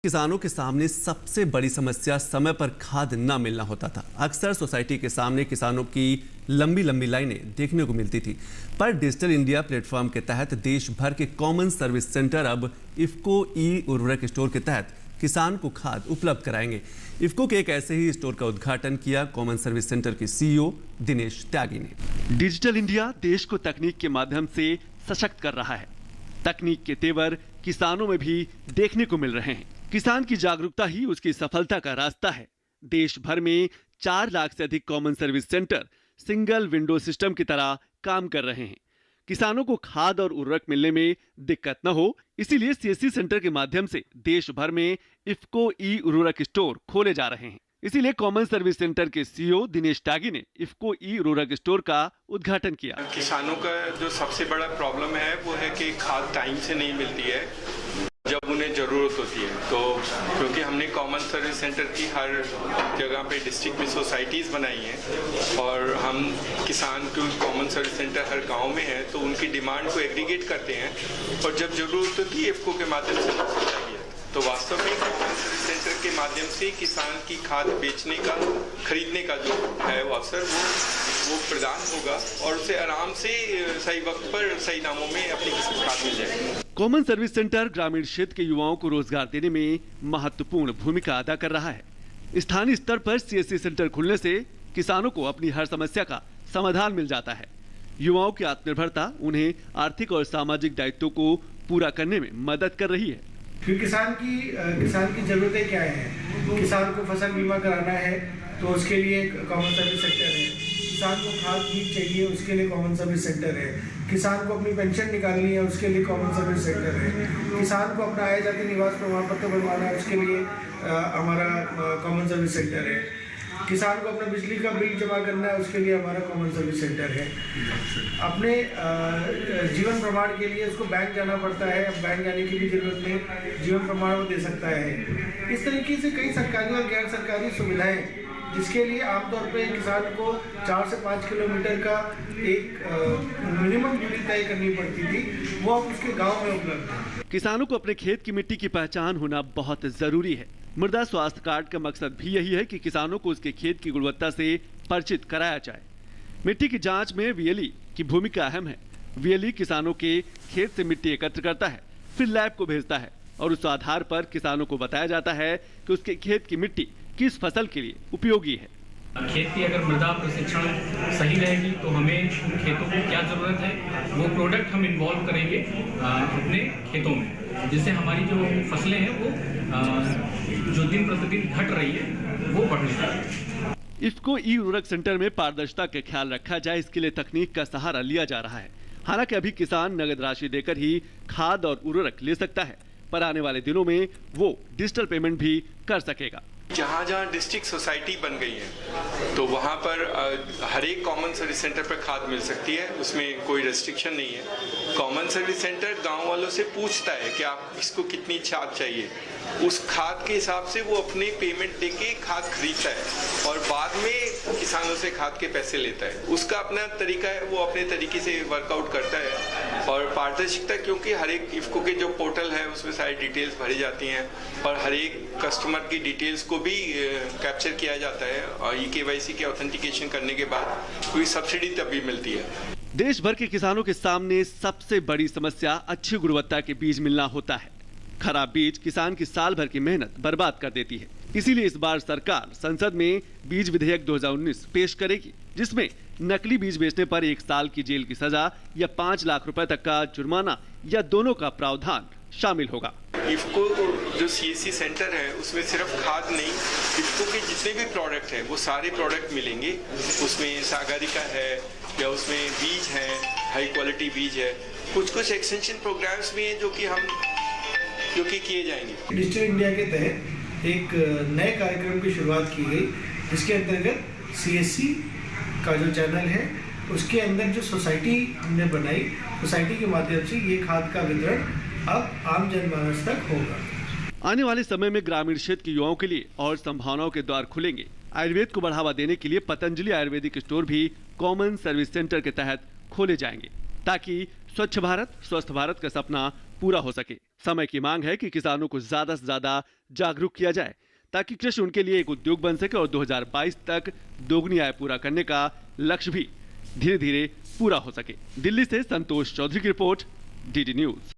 किसानों के सामने सबसे बड़ी समस्या समय पर खाद न मिलना होता था। अक्सर सोसाइटी के सामने किसानों की लंबी लंबी लाइनें देखने को मिलती थी। पर डिजिटल इंडिया प्लेटफॉर्म के तहत देश भर के कॉमन सर्विस सेंटर अब इफ्को ई उर्वरक स्टोर के तहत किसान को खाद उपलब्ध कराएंगे। इफ्को के एक ऐसे ही स्टोर का उद्घाटन किया कॉमन सर्विस सेंटर के सीईओ दिनेश त्यागी ने। डिजिटल इंडिया देश को तकनीक के माध्यम से सशक्त कर रहा है। तकनीक के तेवर किसानों में भी देखने को मिल रहे हैं। किसान की जागरूकता ही उसकी सफलता का रास्ता है। देश भर में 4 लाख से अधिक common service centre single window system की तरह काम कर रहे हैं। किसानों को खाद और उर्वरक मिलने में दिक्कत न हो, इसीलिए सीएससी सेंटर के माध्यम से देश भर में इफ्को ई उर्वरक स्टोर खोले जा रहे हैं। इसीलिए कॉमन सर्विस सेंटर के सीईओ दिनेश त्यागी ने इफ्को ई उर्वरक स्टोर का उद्घाटन किया। किसानों का जो सबसे बड़ा प्रॉब्लम है वो है कि खाद टाइम से नहीं मिलती है जब उन्हें ज़रूरत होती है। तो क्योंकि हमने कॉमन सर्विस सेंटर की हर जगह पे डिस्ट्रिक्ट में सोसाइटीज़ बनाई हैं और हम किसान को कॉमन सर्विस सेंटर हर गांव में है, तो उनकी डिमांड को एग्रीगेट करते हैं और जब ज़रूरत होती है इफ्को के माध्यम से चाहिए। तो वास्तव में कॉमन सर्विस सेंटर के माध्यम से किसान की खाद बेचने का, खरीदने का जो है वो अवसर वो प्रदान होगा और उसे आराम से सही वक्त पर सही दामों में अपनी खाद मिल जाएगी। कॉमन सर्विस सेंटर ग्रामीण क्षेत्र के युवाओं को रोजगार देने में महत्वपूर्ण भूमिका अदा कर रहा है। स्थानीय स्तर पर सीएससी सेंटर खुलने से किसानों को अपनी हर समस्या का समाधान मिल जाता है। युवाओं की आत्मनिर्भरता उन्हें आर्थिक और सामाजिक दायित्वों को पूरा करने में मदद कर रही है। फिर किसान की जरूरतें क्या है? किसान को फसल बीमा कराना है तो उसके लिए कॉमन सर्विस सेंटर है। किसान को खाद बीज चाहिए, उसके लिए कॉमन सर्विस सेंटर है। किसान को अपनी पेंशन निकालनी है, उसके लिए कॉमन सर्विस सेंटर है। किसान को अपना आय जाति निवास प्रमाण पत्र बनवाना है, उसके लिए हमारा कॉमन सर्विस सेंटर है। किसान को अपना बिजली का बिल जमा करना है, उसके लिए हमारा कॉमन सर्विस सेंटर है। अपने जीवन प्रमाण के लिए उसको बैंक जाना पड़ता है, अब बैंक जाने की भी जरूरत नहीं, जीवन प्रमाण वो दे सकता है। इस तरीके से कई सरकारी और गैर सरकारी सुविधाएं जिसके लिए आमतौर पे किसान को 4 से 5 किलोमीटर का एक मिनिमम दूरी तय करनी पड़ती थी, वो अब उसके गांव में उपलब्ध है। किसानों को अपने खेत की मिट्टी की पहचान होना बहुत जरूरी है। मृदा स्वास्थ्य कार्ड का मकसद भी यही है कि किसानों को उसके खेत की गुणवत्ता से परिचित कराया जाए। मिट्टी की जांच में वीएलई की भूमिका अहम है। वीएलई किसानों के खेत से मिट्टी एकत्र करता है, फिर लैब को भेजता है और उस आधार पर किसानों को बताया जाता है कि उसके खेत की मिट्टी किस फसल के लिए उपयोगी है। खेत की अगर मृदा प्रशिक्षण सही रहेगी तो हमें खेतों को क्या जरूरत है वो प्रोडक्ट हम इन्वॉल्व करेंगे अपने खेतों में, जिससे हमारी जो फसलें हैं वो जो दिन प्रतिदिन घट रही है वो बढ़ रही है। इफ्को ई उर्वरक सेंटर में पारदर्शिता का ख्याल रखा जाए, इसके लिए तकनीक का सहारा लिया जा रहा है। हालांकि अभी किसान नगद राशि देकर ही खाद और उर्वरक ले सकता है, पर आने वाले दिनों में वो डिजिटल पेमेंट भी कर सकेगा। जहाँ जहाँ डिस्ट्रिक्ट सोसाइटी बन गई है तो वहाँ पर हर एक कॉमन सर्विस सेंटर पर खाद मिल सकती है, उसमें कोई रेस्ट्रिक्शन नहीं है। कॉमन सर्विस सेंटर गांव वालों से पूछता है कि आप इसको कितनी खाद चाहिए, उस खाद के हिसाब से वो अपने पेमेंट देके खाद खरीदता है और बाद में किसानों से खाद के पैसे लेता है। उसका अपना तरीका है, वो अपने तरीके से वर्कआउट करता है और पारदर्शिता, क्योंकि हर एक इफ्को के जो पोर्टल है उसमें सारी डिटेल्स भरी जाती हैं और हर एक कस्टमर की डिटेल्स को भी कैप्चर किया जाता है और ई-केवाईसी के ऑथेंटिकेशन करने के बाद कोई सब्सिडी तभी मिलती है। देश भर के किसानों के सामने सबसे बड़ी समस्या अच्छी गुणवत्ता के बीज मिलना होता है। खराब बीज किसान की साल भर की मेहनत बर्बाद कर देती है। इसीलिए इस बार सरकार संसद में बीज विधेयक 2019 पेश करेगी, जिसमें नकली बीज बेचने पर 1 साल की जेल की सजा या 5 लाख रुपए तक का जुर्माना या दोनों का प्रावधान शामिल होगा। इफ्को जो सीएससी सेंटर है उसमें सिर्फ खाद नहीं, इफ्को के जितने भी प्रोडक्ट हैं वो सारे प्रोडक्ट मिलेंगे। उसमें सागरिका है या उसमें बीज है, हाई क्वालिटी बीज है। कुछ एक्सटेंशन प्रोग्राम्स भी हैं जो कि किए जाएंगे। डिजिटल इंडिया के तहत एक नए कार्यक्रम की शुरुआत की गई, जिसके अंतर्गत सीएससी का जो चैनल है उसके अंदर जो सोसाइटी हमने बनाई, सोसाइटी के माध्यम से ये खाद का वितरण अब आम जनमानस तक होगा। आने वाले समय में ग्रामीण क्षेत्र के युवाओं के लिए और संभावनाओं के द्वार खुलेंगे। आयुर्वेद को बढ़ावा देने के लिए पतंजलि आयुर्वेदिक स्टोर भी कॉमन सर्विस सेंटर के तहत खोले जाएंगे, ताकि स्वच्छ भारत स्वस्थ भारत का सपना पूरा हो सके। समय की मांग है कि किसानों को ज्यादा से ज्यादा जागरूक किया जाए ताकि कृषि उनके लिए एक उद्योग बन सके और 2022 तक दोगुनी आय पूरा करने का लक्ष्य भी धीरे धीरे पूरा हो सके। दिल्ली से संतोष चौधरी की रिपोर्ट, DD न्यूज।